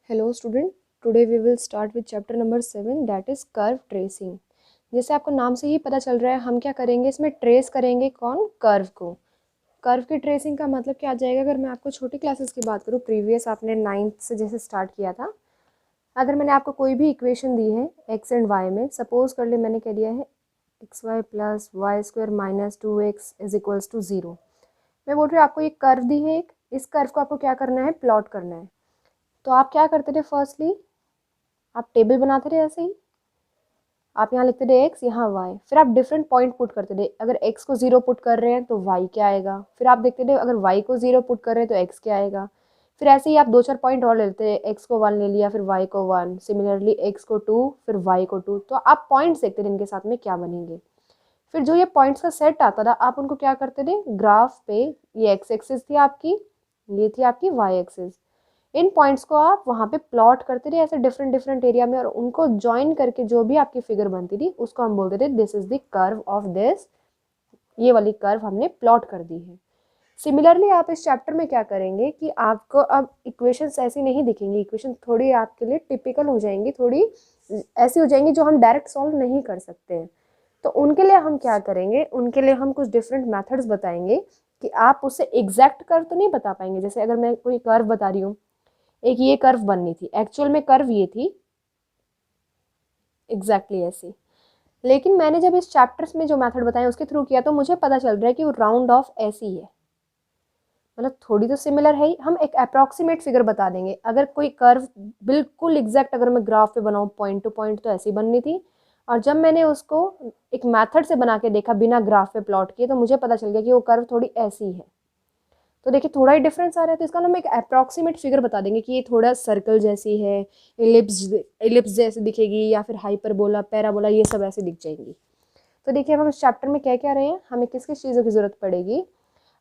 Hello student, today we will start with chapter number 7 that is curve tracing। जैसे आपको नाम से ही पता चल रहा है हम क्या करेंगे, इसमें ट्रेस करेंगे कौन, कर्व को। कर्व की ट्रेसिंग का मतलब क्या आ जाएगा, अगर मैं आपको छोटी क्लासेस की बात करूँ, प्रीवियस आपने 9th से जैसे स्टार्ट किया था, अगर मैंने आपको कोई भी इक्वेशन दी है एक्स एंड वाई में, सपोज कर ले मैंने कह दिया है x y plus y square minus 2x is equals to 0। मैं बोल रही हूँ आपको ये कर्व दी है, इस कर्व को आपको क्या करना है, प्लॉट करना है। तो आप क्या करते थे, फर्स्टली आप टेबल बनाते थे ऐसे ही, आप यहाँ लिखते थे एक्स, यहाँ वाई, फिर आप डिफरेंट पॉइंट पुट करते थे। अगर एक्स को 0 पुट कर रहे हैं तो वाई क्या आएगा, फिर आप देखते थे अगर वाई को 0 पुट कर रहे हैं तो एक्स क्या आएगा। फिर ऐसे ही आप 2-4 पॉइंट और ले लेते थे, एक्स को 1 ले लिया, फिर वाई को 1, सिमिलरली एक्स को 2, फिर वाई को 2। तो आप पॉइंट्स देखते थे इनके साथ में क्या बनेंगे। फिर जो ये पॉइंट्स का सेट आता था आप उनको क्या करते थे, ग्राफ पे, ये एक्स एक्सिस थी आपकी, ये थी आपकी वाई एक्सिस, इन पॉइंट्स को आप वहाँ पे प्लॉट करते थे ऐसे डिफरेंट डिफरेंट एरिया में, और उनको ज्वाइन करके जो भी आपकी फिगर बनती थी उसको हम बोलते थे this is the curve of this, ये वाली कर्व हमने प्लॉट कर दी है। सिमिलरली आप इस चैप्टर में क्या करेंगे कि आपको अब इक्वेशंस ऐसी नहीं दिखेंगी, इक्वेशन थोड़ी आपके लिए टिपिकल हो जाएंगी, थोड़ी ऐसी हो जाएंगी जो हम डायरेक्ट सॉल्व नहीं कर सकते हैं। तो उनके लिए हम क्या करेंगे, उनके लिए हम कुछ डिफरेंट मेथड्स बताएंगे कि आप उससे एग्जैक्ट कर्व तो नहीं बता पाएंगे। जैसे अगर मैं कोई कर्व बता रही हूँ, एक ये कर्व बननी थी, एक्चुअल में कर्व ये थी एग्जैक्टली ऐसी, लेकिन मैंने जब इस चैप्टर्स में जो मेथड बताया उसके थ्रू किया तो मुझे पता चल रहा है कि वो राउंड ऑफ ऐसी है, मतलब थोड़ी तो सिमिलर है ही। हम एक अप्रॉक्सीमेट फिगर बता देंगे। अगर कोई कर्व बिल्कुल एग्जैक्ट अगर मैं ग्राफ पे बनाऊँ पॉइंट टू पॉइंट तो ऐसी बननी थी, और जब मैंने उसको एक मेथड से बना के देखा बिना ग्राफ पे प्लॉट किए तो मुझे पता चल गया कि वो कर्व थोड़ी ऐसी है। तो देखिए थोड़ा ही डिफरेंस आ रहा है, तो इसका हम एक अप्रॉक्सीमेट फिगर बता देंगे कि ये थोड़ा सर्कल जैसी है, इलिप्स जैसे दिखेगी, या फिर हाइपरबोला, पैराबोला, ये सब ऐसे दिख जाएंगी। तो देखिए अब हम इस चैप्टर में क्या क्या रहे हैं, हमें किस किस चीज़ों की ज़रूरत पड़ेगी।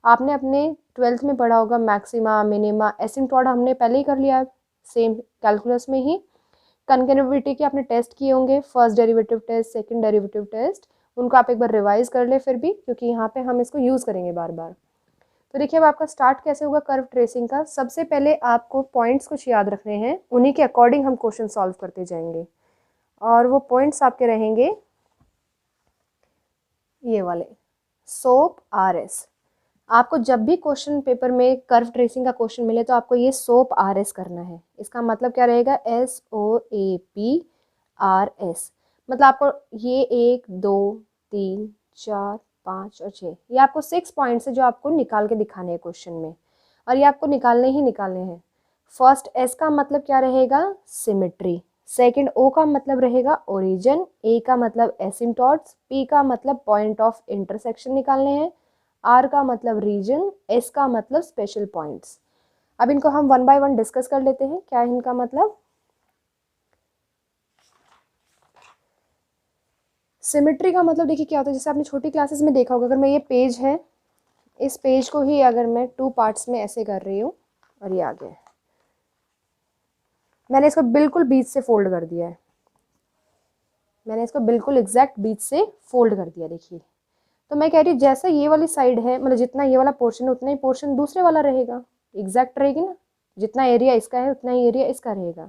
आपने अपने 12th में पढ़ा होगा मैक्सिमा, मिनिमा, एसिम्पटोड हमने पहले ही कर लिया है, सेम कैलकुलस में ही। कन्केटिविटी के आपने टेस्ट किए होंगे, first derivative test, second derivative test, उनको आप एक बार रिवाइज कर ले फिर भी, क्योंकि यहाँ पे हम इसको यूज़ करेंगे बार बार। तो देखिए अब आपका स्टार्ट कैसे होगा कर्व ट्रेसिंग का। सबसे पहले आपको पॉइंट्स कुछ याद रखने हैं, उन्हीं के अकॉर्डिंग हम क्वेश्चन सॉल्व करते जाएंगे, और वो पॉइंट्स आपके रहेंगे ये वाले, सोप आर एस। आपको जब भी क्वेश्चन पेपर में कर्व ट्रेसिंग का क्वेश्चन मिले तो आपको ये सोप आर एस करना है। इसका मतलब क्या रहेगा, SOAP RS, मतलब आपको ये 1 2 3 4 5 और 6, ये आपको 6 पॉइंट्स है जो आपको निकाल के दिखाने हैं क्वेश्चन में, और ये आपको निकालने ही निकालने हैं। फर्स्ट एस का मतलब क्या रहेगा, सिमेट्री। सेकंड ओ का मतलब रहेगा ओरिजिन, ए का मतलब एसिम्टॉट्स, पी का मतलब पॉइंट ऑफ इंटरसेक्शन निकालने हैं, आर का मतलब रीजन, एस का मतलब स्पेशल पॉइंट्स। अब इनको हम वन बाय वन डिस्कस कर लेते हैं, क्या है इनका मतलब। सिमेट्री का मतलब देखिए क्या होता है, जैसे आपने छोटी क्लासेस में देखा होगा, अगर मैं ये पेज है, इस पेज को ही अगर मैं 2 पार्ट्स में ऐसे कर रही हूँ, और ये आगे मैंने इसको बिल्कुल बीच से फोल्ड कर दिया है, मैंने इसको बिल्कुल एग्जैक्ट बीच से फोल्ड कर दिया। देखिए तो मैं कह रही हूँ जैसा ये वाली साइड है, मतलब जितना ये वाला पोर्शन है उतना ही पोर्शन दूसरे वाला रहेगा, एग्जैक्ट रहेगी ना, जितना एरिया इसका है उतना ही एरिया इसका रहेगा।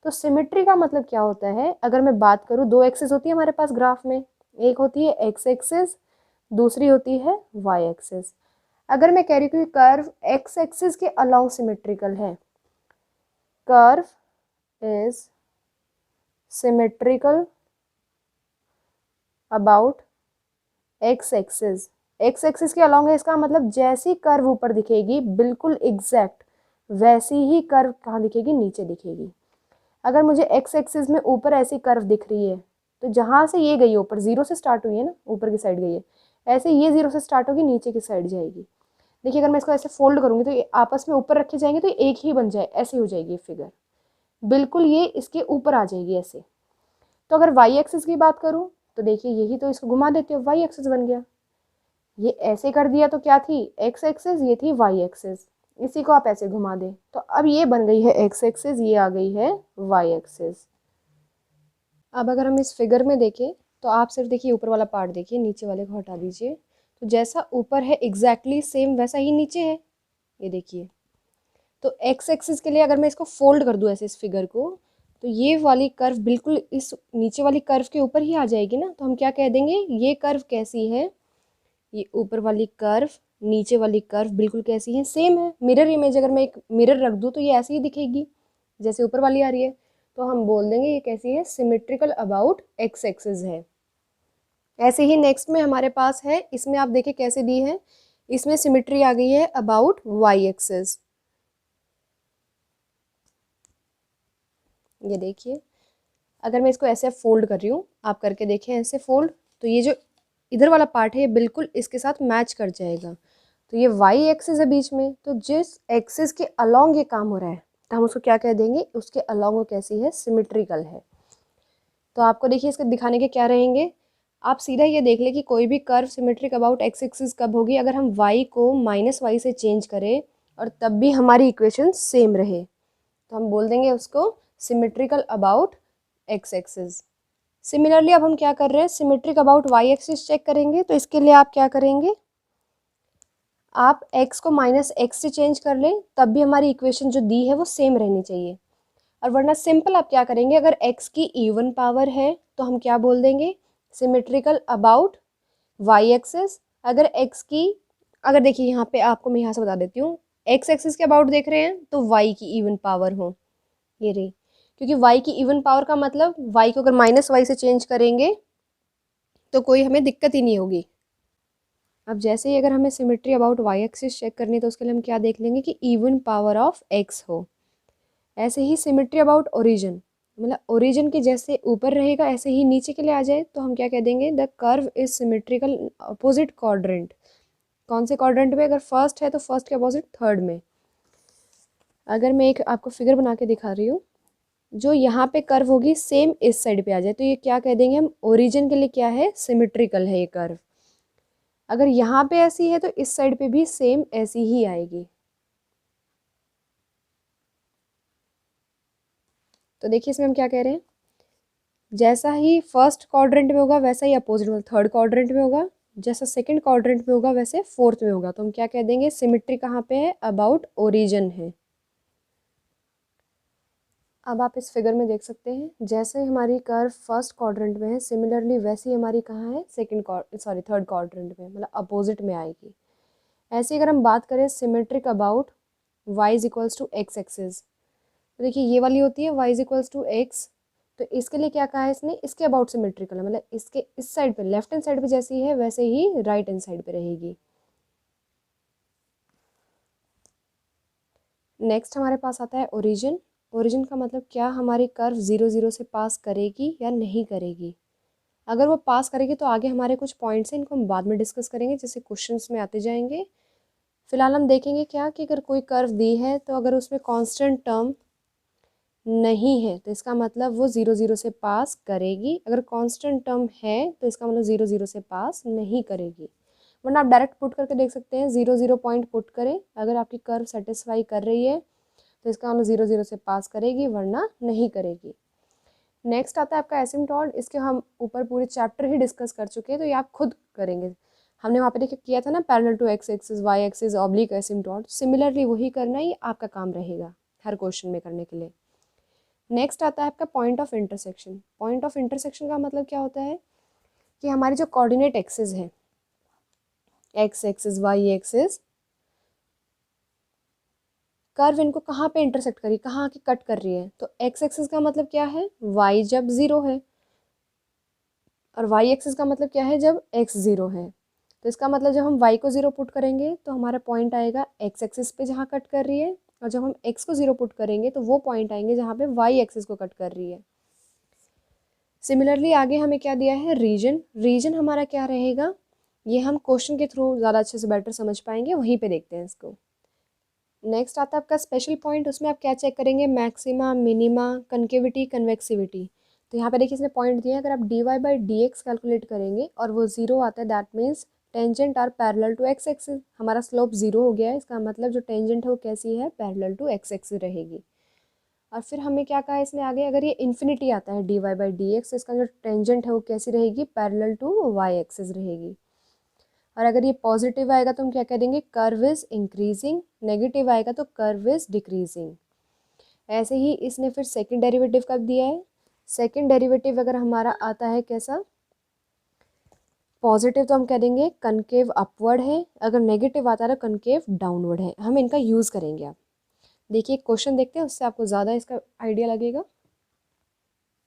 तो सिमेट्री का मतलब क्या होता है, अगर मैं बात करूँ, 2 एक्सिस होती है हमारे पास ग्राफ में, एक होती है एक्स एक्सिस, दूसरी होती है वाई एक्सिस। अगर मैं कह रही हूँ कि कर्व एक्स एक्सिस के अलोंग सिमेट्रिकल है, curve is symmetrical about x axis, x axis के अलोंग है, इसका मतलब जैसी कर्व ऊपर दिखेगी बिल्कुल एग्जैक्ट वैसी ही कर्व कहाँ दिखेगी, नीचे दिखेगी। अगर मुझे एक्स एक्सिस में ऊपर ऐसी कर्व दिख रही है तो जहाँ से ये गई ऊपर, 0 से स्टार्ट हुई है ना, ऊपर की साइड गई है, ऐसे ये 0 से स्टार्ट होगी, नीचे की साइड जाएगी। देखिए अगर मैं इसको ऐसे फोल्ड करूँगी तो ये आपस में ऊपर रखे जाएंगे तो ये एक ही बन जाए, ऐसी हो जाएगी फिगर, बिल्कुल ये इसके ऊपर आ जाएगी ऐसे। तो अगर वाई एक्सिस की बात करूँ तो देखिए यही तो, इसको घुमा देती हूँ, वाई एक्सिस बन गया। ये ऐसे कर दिया तो क्या थी एक्स एक्सिस, ये थी वाई एक्सिस, इसी को आप ऐसे घुमा दें तो अब ये बन गई है एक्स एक्सिस, ये आ गई है वाई एक्सिस। अब अगर हम इस फिगर में देखें तो आप सिर्फ देखिए ऊपर वाला पार्ट देखिए, नीचे वाले को हटा दीजिए, तो जैसा ऊपर है एग्जैक्टली सेम वैसा ही नीचे है, ये देखिए। तो एक्स एक्सिस के लिए अगर मैं इसको फोल्ड कर दूँ ऐसे इस फिगर को, तो ये वाली कर्व बिल्कुल इस नीचे वाली कर्व के ऊपर ही आ जाएगी ना। तो हम क्या कह देंगे, ये कर्व कैसी है, ये ऊपर वाली कर्व नीचे वाली कर्व बिल्कुल कैसी है, सेम है। मिरर इमेज अगर मैं एक मिरर रख दूँ तो ये ऐसी ही दिखेगी जैसे ऊपर वाली आ रही है। तो हम बोल देंगे ये कैसी है, सिमेट्रिकल अबाउट एक्स एक्सिस है। ऐसे ही नेक्स्ट में हमारे पास है, इसमें आप देखिए कैसे दी है, इसमें सिमेट्री आ गई है अबाउट वाई एक्सिस। ये देखिए, अगर मैं इसको ऐसे फोल्ड कर रही हूँ, आप करके देखें ऐसे फोल्ड, तो ये जो इधर वाला पार्ट है ये बिल्कुल इसके साथ मैच कर जाएगा। तो ये वाई एक्सिस है बीच में, तो जिस एक्सिस के अलोंग ये काम हो रहा है तो हम उसको क्या कह देंगे, उसके अलोंग वो कैसी है, सिमेट्रिकल है। तो आपको देखिए इसके दिखाने के क्या रहेंगे, आप सीधा ये देख ले कि कोई भी curve symmetric about x axis कब होगी, अगर हम y को -y से चेंज करें और तब भी हमारी इक्वेशन सेम रहे, तो हम बोल देंगे उसको symmetrical about x axis. Similarly अब हम क्या कर रहे हैं, symmetric about y axis check करेंगे। तो इसके लिए आप क्या करेंगे, आप x को -x से चेंज कर लें, तब भी हमारी इक्वेशन जो दी है वो सेम रहनी चाहिए। और वरना सिंपल आप क्या करेंगे, अगर x की इवन पावर है तो हम क्या बोल देंगे, सिमेट्रिकल अबाउट वाई एक्सिस। अगर x की, अगर देखिए यहाँ पे आपको मैं यहाँ से बता देती हूँ, x एक्सिस के अबाउट देख रहे हैं तो y की इवन पावर हो, ये रही, क्योंकि y की इवन पावर का मतलब y को अगर -y से चेंज करेंगे तो कोई हमें दिक्कत ही नहीं होगी। अब जैसे ही अगर हमें symmetry about y axis check करनी है तो उसके लिए हम क्या देख लेंगे कि इवन पावर ऑफ x हो। ऐसे ही सिमेट्री अबाउट ओरिजिन, मतलब ओरिजिन के जैसे ऊपर रहेगा ऐसे ही नीचे के लिए आ जाए, तो हम क्या कह देंगे, the curve is symmetrical opposite quadrant. कौन से क्वाड्रेंट में, अगर फर्स्ट है तो फर्स्ट के अपोजिट थर्ड में। अगर मैं एक आपको फिगर बना के दिखा रही हूँ, जो यहाँ पे कर्व होगी सेम इस साइड पे आ जाए, तो ये क्या कह देंगे हम, ओरिजिन के लिए क्या है, सिमेट्रिकल है ये कर्व। अगर यहाँ पे ऐसी है तो इस साइड पे भी सेम ऐसी ही आएगी। तो देखिए इसमें हम क्या कह रहे हैं, जैसा ही फर्स्ट क्वाड्रेंट में होगा वैसा ही अपोजिट में थर्ड क्वाड्रेंट में होगा, जैसा सेकंड क्वाड्रेंट में होगा वैसे फोर्थ में होगा। तो हम क्या कह देंगे, सिमेट्री कहाँ पे है, अबाउट ओरिजिन है। अब आप इस फिगर में देख सकते हैं, जैसे हमारी कर्व फर्स्ट क्वाड्रेंट में है, सिमिलरली वैसी हमारी कहाँ है, थर्ड क्वाड्रेंट में, मतलब अपोजिट में आएगी। ऐसे अगर हम बात करें symmetric about y is equals to x axis, तो देखिए ये वाली होती है y is equals to x, तो इसके लिए क्या कहा है इसने, इसके अबाउट सिमेट्रिकल है, मतलब इसके इस साइड पे लेफ्ट हैंड साइड पे जैसी है वैसे ही राइट हैंड साइड पे रहेगी। नेक्स्ट हमारे पास आता है ओरिजिन। ओरिजिन का मतलब क्या, हमारी कर्व 0 0 से पास करेगी या नहीं करेगी। अगर वो पास करेगी तो आगे हमारे कुछ पॉइंट्स हैं, इनको हम बाद में डिस्कस करेंगे जैसे क्वेश्चंस में आते जाएंगे। फिलहाल हम देखेंगे क्या कि अगर कोई कर्व दी है तो अगर उसमें कांस्टेंट टर्म नहीं है तो इसका मतलब वो 0 0 से पास करेगी, अगर कांस्टेंट टर्म है तो इसका मतलब 0 0 से पास नहीं करेगी। वरना आप डायरेक्ट पुट करके देख सकते हैं, 0 0 पॉइंट पुट करें, अगर आपकी कर्व सेटिस्फाई कर रही है तो इसका मतलब 0 0 से पास करेगी, वरना नहीं करेगी। नेक्स्ट आता है आपका एसिम्पटोट। इसके हम ऊपर पूरे चैप्टर ही डिस्कस कर चुके हैं, तो ये आप खुद करेंगे। हमने वहाँ पे देखिए किया था ना, parallel to x axis, Y axis, oblique asymptote, similarly वही करना ही आपका काम रहेगा हर क्वेश्चन में करने के लिए। नेक्स्ट आता है आपका point of intersection. Point of intersection का मतलब क्या होता है कि हमारी जो कोऑर्डिनेट एक्सिस है, x axis, Y axis, curve इनको कहाँ पे इंटरसेक्ट करी, कहाँ की कट कर रही है। तो एक्स एक्सिस का मतलब क्या है, वाई जब 0 है, और वाई एक्सिस का मतलब क्या है, जब एक्स 0 है। तो इसका मतलब जब हम वाई को 0 पुट करेंगे तो हमारा पॉइंट आएगा एक्स एक्सिस पे जहाँ कट कर रही है, और जब हम एक्स को 0 पुट करेंगे तो वो पॉइंट आएंगे जहाँ पे वाई एक्सिस को कट कर रही है। सिमिलरली आगे हमें क्या दिया है, रीजन। रीजन हमारा क्या रहेगा, ये हम क्वेश्चन के थ्रू ज़्यादा अच्छे से बेटर समझ पाएंगे, वहीं पे देखते हैं इसको। नेक्स्ट आता है आपका स्पेशल पॉइंट। उसमें आप क्या चेक करेंगे, मैक्सिमा, मिनिमा, कनकेविटी, कन्वेक्सिविटी। तो यहाँ पे देखिए इसने पॉइंट दिया है, अगर आप d y by d x calculate करेंगे और वो 0 आता है, that means tangent are parallel to x axis. हमारा स्लोप 0 हो गया है, इसका मतलब जो टेंजेंट है वो कैसी है, पैरेलल टू एक्स एक्सिस रहेगी। और फिर हमें क्या कहा है इसने आगे, अगर ये इन्फिनिटी आता है d y by d x, इसका जो टेंजेंट है वो कैसी रहेगी, पैरेलल टू वाई एक्सिस रहेगी। और अगर ये पॉजिटिव आएगा तो हम क्या करेंगे, कर्व इज इंक्रीजिंग, नेगेटिव आएगा तो कर्व इज डिक्रीजिंग। ऐसे ही इसने फिर सेकंड डेरिवेटिव कब दिया है, सेकंड डेरिवेटिव अगर हमारा आता है कैसा, पॉजिटिव तो हम कह देंगे कनकेव अपवर्ड है, अगर नेगेटिव आता है तो कनकेव डाउनवर्ड है। हम इनका यूज़ करेंगे। आप देखिए क्वेश्चन देखते हैं, उससे आपको ज़्यादा इसका आइडिया लगेगा।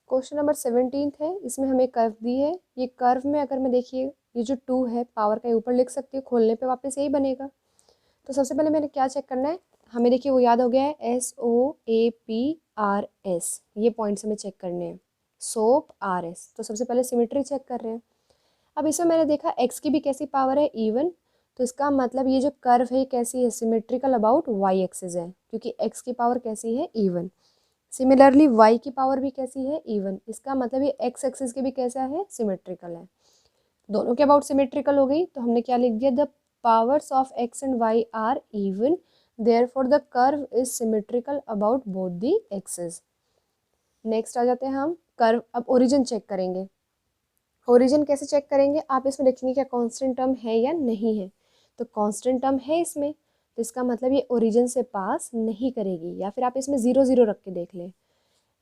क्वेश्चन नंबर 17 है, इसमें हमें कर्व दी है। ये कर्व में अगर मैं देखिए ये जो 2 है पावर का ऊपर लिख सकती हूँ, खोलने पे वापस यही बनेगा। तो सबसे पहले मैंने क्या चेक करना है, हमें देखिए वो याद हो गया है SOAPRS, ये पॉइंट्स हमें चेक करने हैं, सोप RS। तो सबसे पहले सिमेट्री चेक कर रहे हैं। अब इसमें मैंने देखा x की भी कैसी पावर है, इवन, तो इसका मतलब ये जो कर्व है कैसी है, सिमेट्रिकल अबाउट y एक्सिस है, क्योंकि x की पावर कैसी है, इवन। सिमिलरली y की पावर भी कैसी है, इवन। इसका मतलब ये x एक्सिस के भी कैसा है, सिमेट्रिकल है। दोनों के अबाउट सिमेट्रिकल हो गई, तो हमने क्या लिख दिया, the powers of x and y are even, therefore the curve is symmetrical about both the axis. Next आ जाते हैं हम कर्व, अब ओरिजिन चेक करेंगे। ओरिजिन कैसे चेक करेंगे, आप इसमें देखेंगे क्या कांस्टेंट टर्म है या नहीं है, तो कांस्टेंट टर्म है इसमें, तो इसका मतलब ये ओरिजिन से पास नहीं करेगी। या फिर आप इसमें 0 0 रख के देख लें,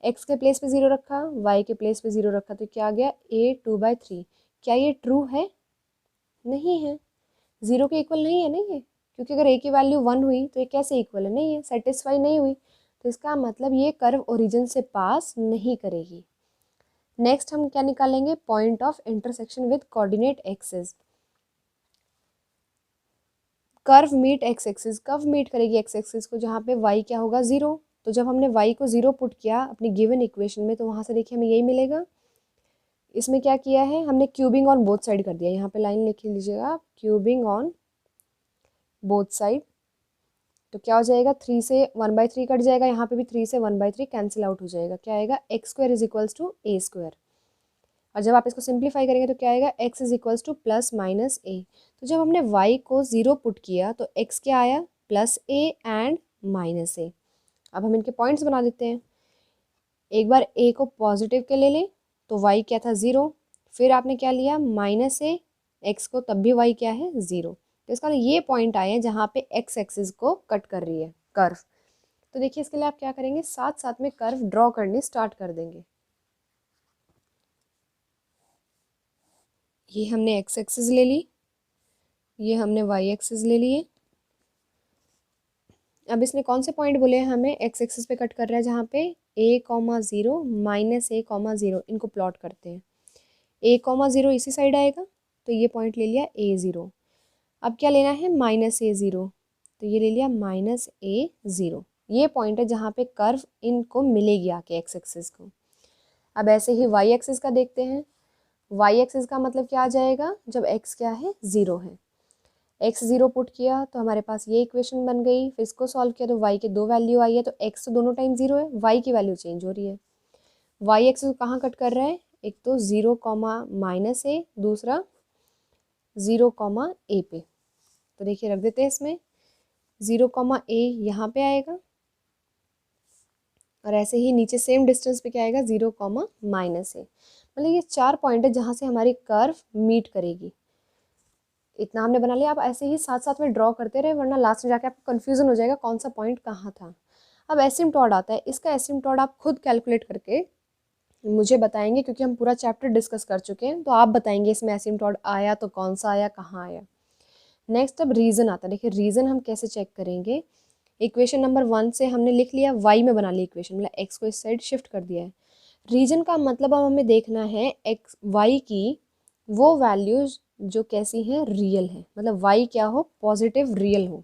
x के प्लेस पे 0 रखा, y के प्लेस पे 0 रखा, तो क्या आ गया a 2/3। क्या ये ट्रू है, नहीं है, 0 के इक्वल नहीं है, नहीं है, क्योंकि अगर a की वैल्यू 1 हुई तो ये कैसे इक्वल है, नहीं है, सेटिस्फाई नहीं हुई, तो इसका मतलब ये कर्व ओरिजिन से पास नहीं करेगी। नेक्स्ट हम क्या निकालेंगे, point of intersection with coordinate axis. Curve meet x axis, कब मीट करेगी एक्स एक्सिस को, जहाँ पे y क्या होगा, 0। तो जब हमने y को 0 पुट किया अपनी गिवन इक्वेशन में, तो वहाँ से देखिए हमें यही मिलेगा। इसमें क्या किया है हमने, क्यूबिंग ऑन बोथ साइड कर दिया, यहाँ पे लाइन लिख लीजिएगा, क्यूबिंग ऑन बोथ साइड। तो क्या हो जाएगा, 3 से 1/3 कट जाएगा, यहाँ पे भी 3 से 1/3 कैंसिल आउट हो जाएगा, क्या आएगा, x² is equals to a²। और जब आप इसको सिंप्लीफाई करेंगे तो क्या आएगा, x is equals two plus minus a। तो जब हमने y को 0 पुट किया तो x क्या आया, plus a and minus a। अब हम इनके पॉइंट्स बना देते हैं। एक बार a को पॉजिटिव के ले लें तो y क्या था, 0। फिर आपने क्या लिया, माइनस a, x को, तब भी y क्या है, 0। तो इसका ये पॉइंट आए हैं जहाँ पे x एक्सिस को कट कर रही है कर्व। तो देखिए इसके लिए आप क्या करेंगे, साथ साथ में कर्व ड्रॉ करनी स्टार्ट कर देंगे। ये हमने x एक्सिस ले ली, ये हमने y एक्सिस ले लिए। अब इसने कौन से पॉइंट बोले हैं हमें, x एक्सिस पे कट कर रहा है जहाँ पे a,0 माइनस a,0, इनको प्लॉट करते हैं। a,0 इसी साइड आएगा, तो ये पॉइंट ले लिया a0। अब क्या लेना है, माइनस a0, तो ये ले लिया माइनस a0। ये पॉइंट है जहाँ पे कर्व इनको मिलेगी आके x एक्सिस को। अब ऐसे ही y एक्सिस का देखते हैं। y एक्सिस का मतलब क्या आ जाएगा, जब x क्या है, 0 है, x 0 पुट किया तो हमारे पास ये इक्वेशन बन गई। फिर इसको सॉल्व किया तो y के 2 वैल्यू आई है, तो x तो दोनों टाइम 0 है, y की वैल्यू चेंज हो रही है। y एक्सिस को कहाँ कट कर रहा है, एक तो 0 माइनस a, दूसरा 0 a पे। तो देखिए रख देते हैं इसमें, 0 a यहाँ पे आएगा, और ऐसे ही नीचे सेम डिस्टेंस पे क्या आएगा, 0 माइनस a। मतलब ये 4 पॉइंट है जहाँ से हमारी कर्व मीट करेगी। इतना हमने बना लिया। आप ऐसे ही साथ साथ में ड्रॉ करते रहे, वरना लास्ट में जाके आपको कन्फ्यूजन हो जाएगा कौन सा पॉइंट कहाँ था। अब एसिम्पटोड आता है, इसका एसिम्पटोड आप खुद कैलकुलेट करके मुझे बताएंगे, क्योंकि हम पूरा चैप्टर डिस्कस कर चुके हैं। तो आप बताएंगे इसमें एसिम्पटोड आया तो कौन सा आया, कहाँ आया। नेक्स्ट अब रीज़न आता है। देखिए रीज़न हम कैसे चेक करेंगे, इक्वेशन नंबर 1 से हमने लिख लिया, y में बना ली इक्वेशन, मतलब x को इस साइड शिफ्ट कर दिया है। रीजन का मतलब अब हमें देखना है x y की वो वैल्यूज जो कैसी हैं, रियल है, मतलब y क्या हो, पॉजिटिव रियल हो,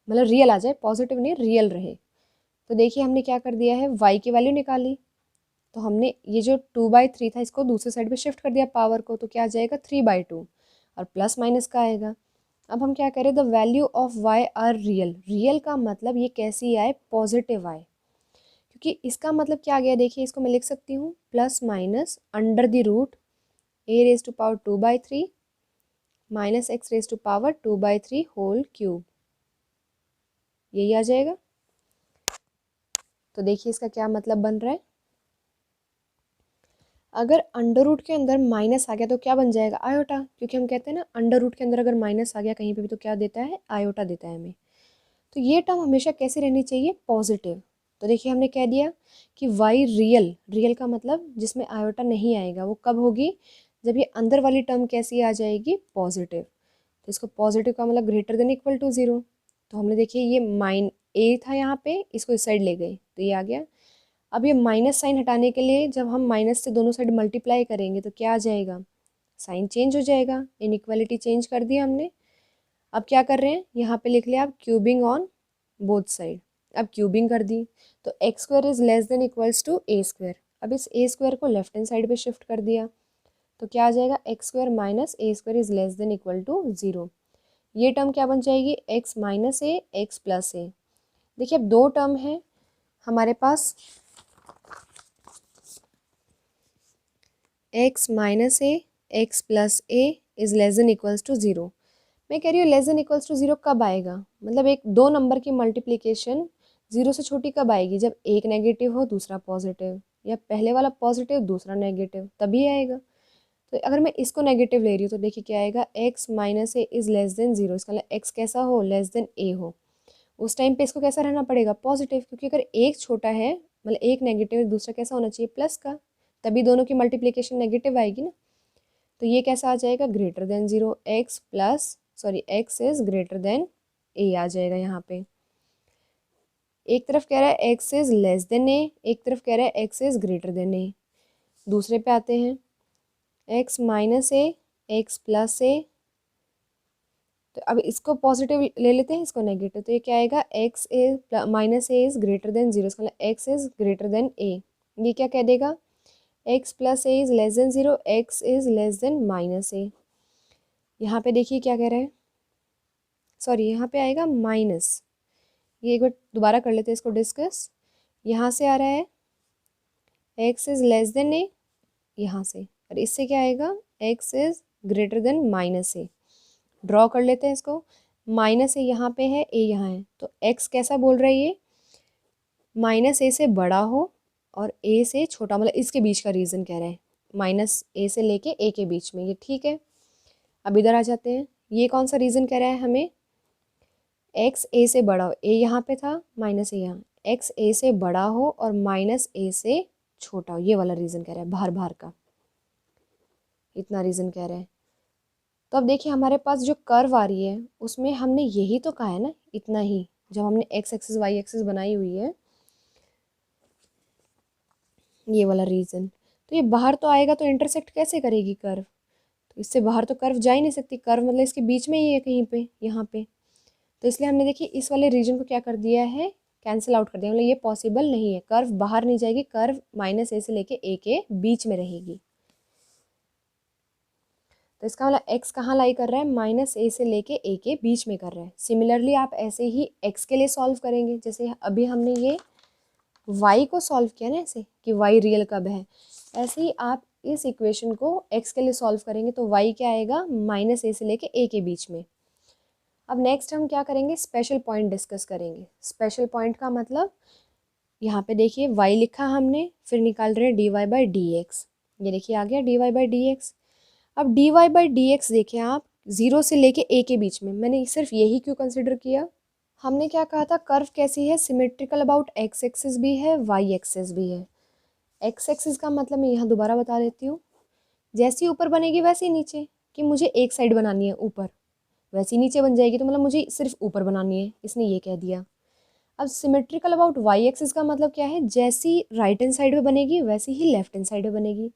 मतलब रियल आ जाए, पॉजिटिव नहीं रियल रहे। तो देखिए हमने क्या कर दिया है, y की वैल्यू निकाली, तो हमने ये जो 2/3 था इसको दूसरे साइड पे शिफ्ट कर दिया पावर को, तो क्या आ जाएगा, 3/2, और प्लस माइनस का आएगा। अब हम क्या करें, the value of y are real. Real का मतलब ये कैसी आए, पॉजिटिव आए, क्योंकि इसका मतलब क्या आ गया, देखिए इसको मैं लिख सकती हूँ, plus minus under the root a⁻² 2/3 minus x⁻² 2/3 whole cube, यही आ जाएगा। तो देखिए इसका क्या मतलब बन रहा है, अगर अंडर रूट के अंदर माइनस आ गया तो क्या बन जाएगा, आयोटा, क्योंकि हम कहते हैं ना अंडर रूट के अंदर अगर माइनस आ गया कहीं पे भी तो क्या देता है, आयोटा देता है हमें। तो ये टर्म हमेशा कैसी रहनी चाहिए, पॉजिटिव। तो देखिए हमने कह दिया कि वाई रियल, रियल का मतलब जिसमें आयोटा नहीं आएगा, वो कब होगी, जब ये अंदर वाली टर्म कैसी आ जाएगी, पॉजिटिव। तो इसको पॉजिटिव का मतलब ग्रेटर देन इक्वल टू 0। तो हमने देखिए ये माइन ए था यहाँ पे, इसको इस साइड ले गए तो ये आ गया। अब ये माइनस साइन हटाने के लिए जब हम माइनस से दोनों साइड मल्टीप्लाई करेंगे तो क्या आ जाएगा, साइन चेंज हो जाएगा, इनइक्वालिटी चेंज कर दिया हमने। अब क्या कर रहे हैं, यहाँ पे लिख लिया आप क्यूबिंग ऑन बोथ साइड। अब क्यूबिंग कर दी तो x square is less than equals to a square. अब इस ए स्क्वायर को लेफ्ट हैंड साइड पे शिफ्ट कर दिया तो क्या आ जाएगा, x square minus a square is less than equal to 0। ये टर्म क्या बन जाएगी, x minus A x plus a. देखिए अब दो टर्म है हमारे पास, x minus A x plus A is less than equals to 0। मैं कह रही हूँ लेस देन इक्वल्स टू 0 कब आएगा, मतलब एक दो नंबर की मल्टीप्लिकेशन 0 से छोटी कब आएगी, जब एक नेगेटिव हो दूसरा पॉजिटिव, या पहले वाला पॉजिटिव दूसरा नेगेटिव, तभी आएगा। तो अगर मैं इसको नेगेटिव ले रही हूँ तो देखिए क्या आएगा, x minus A is less than 0। इसका मतलब एक्स कैसा हो, लेस देन ए हो। उस टाइम पे इसको कैसा रहना पड़ेगा, पॉजिटिव, क्योंकि अगर एक छोटा है मतलब एक नेगेटिव है, दूसरा कैसा होना चाहिए, प्लस का, तभी दोनों की मल्टीप्लिकेशन नेगेटिव आएगी ना। तो ये कैसा आ जाएगा, greater than 0, X plus sorry X is greater than A आ जाएगा यहाँ पे। एक तरफ कह रहा है X is less than A, एक तरफ कह रहा है X is greater than A. दूसरे पे आते हैं, X minus A x plus A. तो अब इसको पॉजिटिव ले लेते हैं, इसको नेगेटिव, तो ये क्या आएगा, X is minus A is greater than 0। इसका मतलब X is greater than A. ये क्या कह देगा, X plus A is less than 0, X is less than minus A. यहाँ पे देखिए क्या कह रहा है, सॉरी यहाँ पे आएगा माइनस। ये एक बार दोबारा कर लेते हैं इसको डिस्कस। यहाँ से आ रहा है एक्स इज लेस देन ए यहाँ से, और इससे क्या आएगा, X is greater then minus A. Draw कर लेते हैं इसको, माइनस ए यहाँ पे है, ए यहाँ है, तो एक्स कैसा बोल रहा है ये, माइनस ए से बड़ा हो और ए से छोटा, मतलब इसके बीच का रीज़न कह रहा है, माइनस ए से लेके ए के बीच में, ये ठीक है। अब इधर आ जाते हैं, ये कौन सा रीज़न कह रहा है हमें, एक्स ए से बड़ा हो, ए यहाँ पे था माइनस ए यहाँ, एक्स ए से बड़ा हो और माइनस ए से छोटा हो, ये वाला रीज़न कह रहा है, बाहर बाहर का इतना रीज़न कह रहा है। तो अब देखिए हमारे पास जो कर्व आ रही है उसमें हमने यही तो कहा है ना, इतना ही, जब हमने एक्स एक्सिस वाई एक्सिस बनाई हुई है, ये वाला रीज़न। तो ये बाहर तो आएगा तो इंटरसेक्ट कैसे करेगी कर्व, तो इससे बाहर तो कर्व जा ही नहीं सकती, कर्व मतलब इसके बीच में ही है कहीं पे, यहाँ पे। तो इसलिए हमने देखिए इस वाले रीजन को क्या कर दिया है, कैंसिल आउट कर दिया, मतलब ये पॉसिबल नहीं है, कर्व बाहर नहीं जाएगी, कर्व माइनस ए से लेके ए के बीच में रहेगी। तो इसका मतलब एक्स कहाँ लाई कर रहा है, माइनस ए से लेके ए के बीच में कर रहा है। सिमिलरली आप ऐसे ही एक्स के लिए सॉल्व करेंगे, जैसे अभी हमने ये वाई को सॉल्व किया ना ऐसे कि वाई रियल कब है, ऐसे ही आप इस इक्वेशन को एक्स के लिए सॉल्व करेंगे तो वाई क्या आएगा, माइनस ए से लेके ए के बीच में। अब नेक्स्ट हम क्या करेंगे, स्पेशल पॉइंट डिस्कस करेंगे। स्पेशल पॉइंट का मतलब यहाँ पे देखिए y लिखा हमने, फिर निकाल रहे हैं dy बाई डी एक्स। ये देखिए आ गया dy बाई डी एक्स। अब dy बाई डी एक्स देखें आप, 0 से लेके a के बीच में, मैंने सिर्फ यही क्यों कंसिडर किया, हमने क्या कहा था, कर्व कैसी है, सिमेट्रिकल अबाउट x एक्सिस भी है y एक्सिस भी है। x एक्सिस का मतलब मैं यहाँ दोबारा बता देती हूँ, जैसी ऊपर बनेगी वैसे ही नीचे, कि मुझे एक साइड बनानी है ऊपर, वैसी नीचे बन जाएगी, तो मतलब मुझे सिर्फ ऊपर बनानी है, इसने ये कह दिया। अब सिमेट्रिकल अबाउट वाई एक्सिस का मतलब क्या है, जैसी राइट हैंड साइड में बनेगी वैसी ही लेफ्ट हैंड साइड में बनेगी।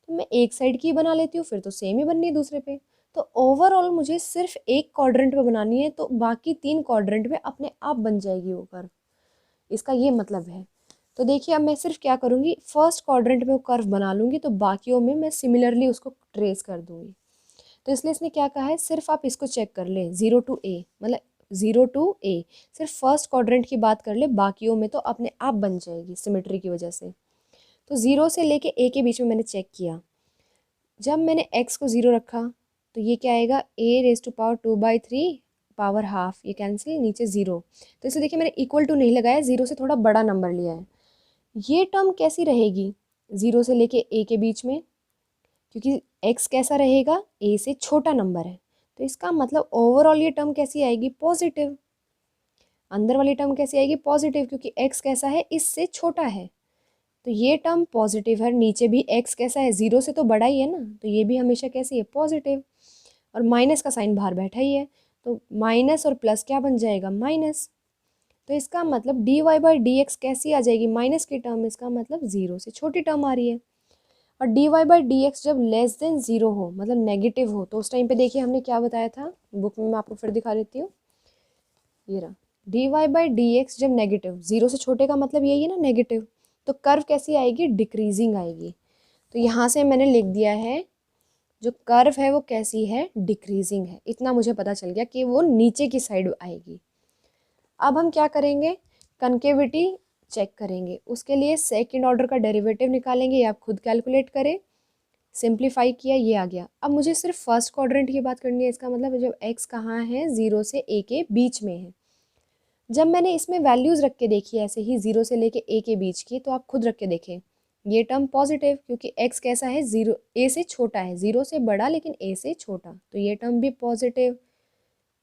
तो मैं एक साइड की बना लेती हूँ, फिर तो सेम ही बननी है दूसरे पे। तो ओवरऑल मुझे सिर्फ एक क्वाड्रेंट में बनानी है, तो बाकी 3 क्वाड्रेंट में अपने आप बन जाएगी वो कर्व, इसका ये मतलब है। तो देखिए अब मैं सिर्फ क्या करूँगी, फर्स्ट क्वाड्रेंट में वो कर्व बना लूँगी, तो बाकियों में मैं सिमिलरली उसको ट्रेस कर दूँगी। तो इसलिए इसने क्या कहा है, सिर्फ आप इसको चेक कर लें, 0 टू ए, मतलब 0 टू ए, सिर्फ फर्स्ट क्वाड्रेंट की बात कर ले, बाकियों में तो अपने आप बन जाएगी सिमेट्री की वजह से। तो 0 से लेके ए के बीच में मैंने चेक किया, जब मैंने x को 0 रखा तो ये क्या आएगा, a raise to power 2/3 power half, ये कैंसिल, नीचे 0। तो इसे देखिए मैंने इक्वल टू नहीं लगाया, 0 से थोड़ा बड़ा नंबर लिया है। ये टर्म कैसी रहेगी, 0 से लेके a के बीच में, क्योंकि x कैसा रहेगा, a से छोटा नंबर है, तो इसका मतलब ओवरऑल ये टर्म कैसी आएगी, पॉजिटिव। अंदर वाली टर्म कैसी आएगी, पॉजिटिव, क्योंकि x कैसा है, इससे छोटा है, तो ये टर्म पॉजिटिव है। नीचे भी x कैसा है, 0 से तो बड़ा ही है ना, तो ये भी हमेशा कैसी है, पॉजिटिव। और माइनस का साइन बाहर बैठा ही है, तो माइनस और प्लस क्या बन जाएगा, माइनस। तो इसका मतलब dy बाई डी एक्स कैसी आ जाएगी, माइनस की टर्म, इसका मतलब 0 से छोटी टर्म आ रही है। और dy बाई डी एक्स जब लेस देन 0 हो, मतलब नेगेटिव हो, तो उस टाइम पे देखिए हमने क्या बताया था, बुक में मैं आपको फिर दिखा देती हूँ। ये रहा, dy बाई डी एक्स जब नेगेटिव, 0 से छोटे का मतलब यही है ना, नेगेटिव, तो कर्व कैसी आएगी, डिक्रीजिंग आएगी। तो यहाँ से मैंने लिख दिया है जो कर्व है वो कैसी है, डिक्रीजिंग है। इतना मुझे पता चल गया कि वो नीचे की साइड आएगी। अब हम क्या करेंगे, कनकेविटी चेक करेंगे। उसके लिए सेकंड ऑर्डर का डेरिवेटिव निकालेंगे, या आप खुद कैलकुलेट करें। सिंप्लीफाई किया, ये आ गया। अब मुझे सिर्फ फर्स्ट क्वाड्रेंट की बात करनी है। इसका मतलब जब x कहाँ है, 0 से a के बीच में है। जब मैंने इसमें वैल्यूज़ रख के देखी ऐसे ही 0 से लेके a के बीच की, तो आप खुद रख के देखें, ये टर्म पॉजिटिव, क्योंकि x कैसा है, 0 a से छोटा है, 0 से बड़ा लेकिन a से छोटा, तो ये टर्म भी पॉजिटिव,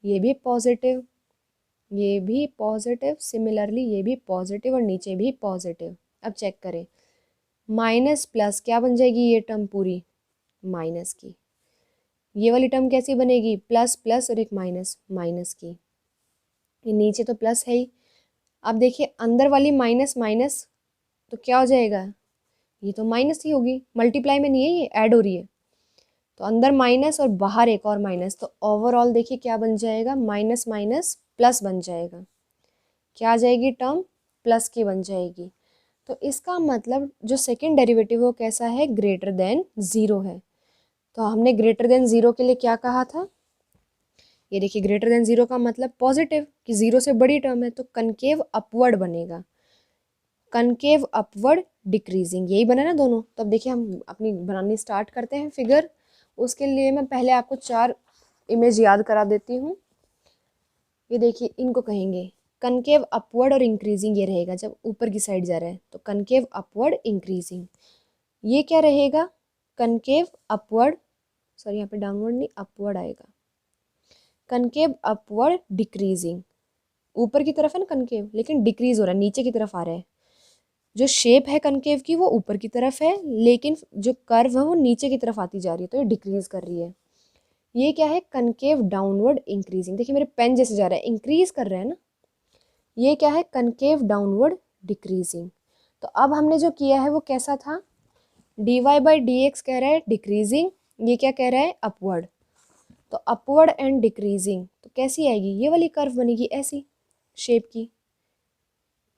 ये भी पॉजिटिव, ये भी पॉजिटिव, सिमिलरली ये भी पॉजिटिव और नीचे भी पॉजिटिव। अब चेक करें, माइनस प्लस क्या बन जाएगी, ये टर्म पूरी माइनस की। ये वाली टर्म कैसी बनेगी, प्लस प्लस और एक माइनस, माइनस की। ये नीचे तो प्लस है ही। अब देखिए अंदर वाली माइनस माइनस तो क्या हो जाएगा, ये तो माइनस ही होगी, मल्टीप्लाई में नहीं है, ये ऐड हो रही है। तो अंदर माइनस और बाहर एक और माइनस, तो ओवरऑल देखिए क्या बन जाएगा, माइनस माइनस प्लस बन जाएगा। क्या आ जाएगी टर्म, प्लस की बन जाएगी। तो इसका मतलब जो सेकंड डेरिवेटिव वो कैसा है, ग्रेटर देन 0 है। तो हमने ग्रेटर देन 0 के लिए क्या कहा था, ये देखिए ग्रेटर देन 0 का मतलब पॉजिटिव, कि 0 से बड़ी टर्म है, तो कनकेव अपवर्ड बनेगा, कनकेव अपवर्ड डिक्रीजिंग, यही बना ना दोनों। तो अब देखिए हम अपनी बनानी स्टार्ट करते हैं फिगर। उसके लिए मैं पहले आपको 4 इमेज याद करा देती हूँ। ये देखिए, इनको कहेंगे कनकेव अपवर्ड और इंक्रीजिंग, ये रहेगा जब ऊपर की साइड जा रहा है, तो कनकेव अपवर्ड इंक्रीजिंग। ये क्या रहेगा, कनकेव अपवर्ड, सॉरी यहाँ पे डाउनवर्ड नहीं, अपवर्ड आएगा, कनकेव अपवर्ड डिक्रीजिंग। ऊपर की तरफ है ना कनकेव, लेकिन डिक्रीज हो रहा है, नीचे की तरफ आ रहा है। जो शेप है कनकेव की वो ऊपर की तरफ है, लेकिन जो कर्व है वो नीचे की तरफ आती जा रही है, तो ये डिक्रीज कर रही है। ये क्या है, कनकेव डाउनवर्ड इंक्रीजिंग। देखिए मेरे पेन जैसे जा रहा है, इंक्रीज कर रहा है ना। ये क्या है, कनकेव डाउनवर्ड डिक्रीजिंग। तो अब हमने जो किया है वो कैसा था, dy बाई डी एक्स कह रहा है डिक्रीजिंग, ये क्या कह रहा है, अपवर्ड। तो अपवर्ड एंड डिक्रीजिंग तो कैसी आएगी, ये वाली कर्व बनेगी ऐसी शेप की,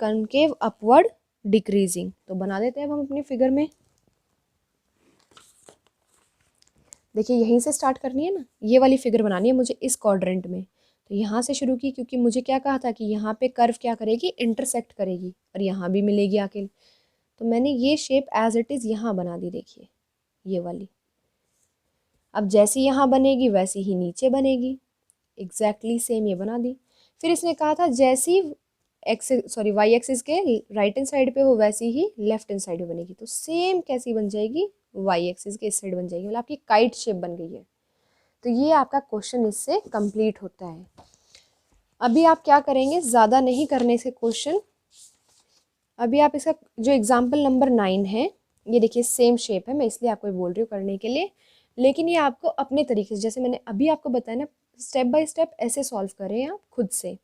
कनकेव अपवर्ड डिक्रीजिंग। तो बना देते हैं अब हम अपनी फिगर में। देखिए यहीं से स्टार्ट करनी है ना, ये वाली फिगर बनानी है मुझे इस क्वाड्रेंट में। तो यहाँ से शुरू की, क्योंकि मुझे क्या कहा था कि यहाँ पे कर्व क्या करेगी, इंटरसेक्ट करेगी, और यहाँ भी मिलेगी आके। तो मैंने ये शेप एज इट इज़ यहाँ बना दी, देखिए ये वाली। अब जैसी यहाँ बनेगी वैसी ही नीचे बनेगी, एग्जैक्टली सेम ये बना दी। फिर इसने कहा था जैसी वाई एक्सिस के राइट हैंड साइड पे हो वैसी ही लेफ्ट हैंड साइड पे बनेगी। तो सेम कैसी बन जाएगी, वाई एक्सिस के इस साइड बन जाएगी, मतलब आपकी काइट शेप बन गई है। तो ये आपका क्वेश्चन इससे कंप्लीट होता है। अभी आप क्या करेंगे, ज़्यादा नहीं करने से क्वेश्चन, अभी आप इसका जो एग्जाम्पल नंबर 9 है, ये देखिए सेम शेप है, मैं इसलिए आपको बोल रही हूँ करने के लिए, लेकिन ये आपको अपने तरीके से, जैसे मैंने अभी आपको बताया ना, स्टेप बाय स्टेप ऐसे सॉल्व करें आप खुद से।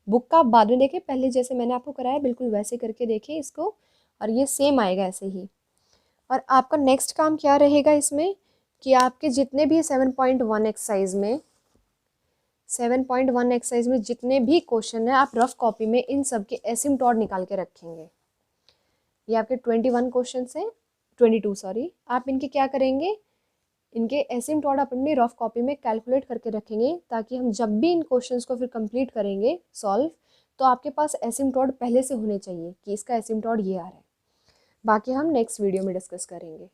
बुक का आप बाद में देखें, पहले जैसे मैंने आपको कराया बिल्कुल वैसे करके देखें इसको, और ये सेम आएगा ऐसे ही। और आपका नेक्स्ट काम क्या रहेगा इसमें, कि आपके जितने भी 7.1 एक्सरसाइज में 7.1 एक्सरसाइज में जितने भी क्वेश्चन है, आप रफ कॉपी में इन सब के एसिम्टोट निकाल के रखेंगे। ये आपके 21 क्वेश्चन है, 22 सॉरी। आप इनके क्या करेंगे, इनके एसिम्टोट अपनी रफ कॉपी में कैलकुलेट करके रखेंगे, ताकि हम जब भी इन क्वेश्चंस को फिर कंप्लीट करेंगे सॉल्व, तो आपके पास एसिम्टोट पहले से होने चाहिए कि इसका एसिम्टोट ये आ रहा है। बाकी हम नेक्स्ट वीडियो में डिस्कस करेंगे।